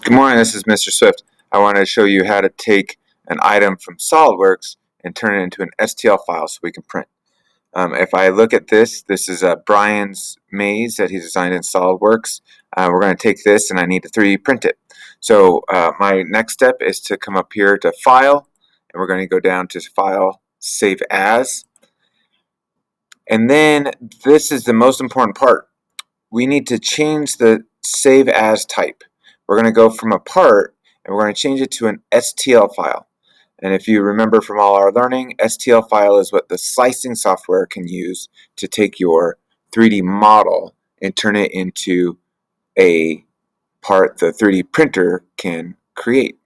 Good morning, this is Mr. Swift. I wanted to show you how to take an item from Solidworks and turn it into an STL file so we can print. If I look at this is Brian's maze that he designed in Solidworks. We're going to take this and I need to 3D print it. So my next step is to come up here to File, and we're going to go down to File, Save As. And then this is the most important part. We need to change the Save As type. We're going to go from a part and we're going to change it to an STL file. And if you remember from all our learning, STL file is what the slicing software can use to take your 3D model and turn it into a part the 3D printer can create.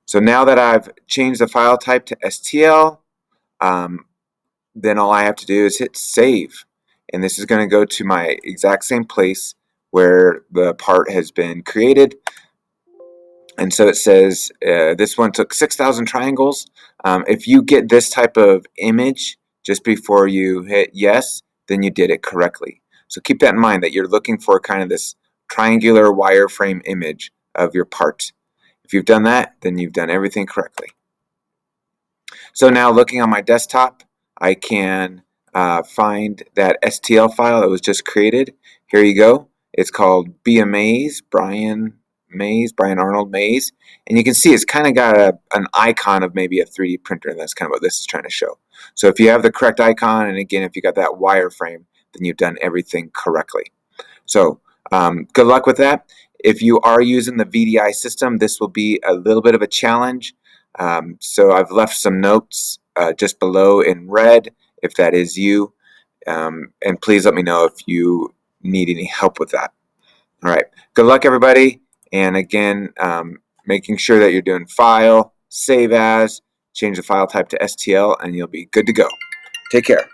So now that I've changed the file type to STL, then all I have to do is hit save. And this is going to go to my exact same place where the part has been created. And so it says this one took 6,000 triangles. If you get this type of image just before you hit yes, then you did it correctly. So keep that in mind, that you're looking for kind of this triangular wireframe image of your part. If you've done that, then you've done everything correctly. So now looking on my desktop, I can find that STL file that was just created. Here you go. It's called Be a Maze, Brian Arnold Maze. And you can see it's kind of got an icon of maybe a 3D printer, and that's kind of what this is trying to show. So if you have the correct icon, and again, if you got that wireframe, then you've done everything correctly. So good luck with that. If you are using the VDI system, this will be a little bit of a challenge. So I've left some notes just below in red if that is you. And please let me know if you need any help with that. All right. Good luck, everybody. And again, making sure that you're doing File, Save As, change the file type to STL, and you'll be good to go. Take care.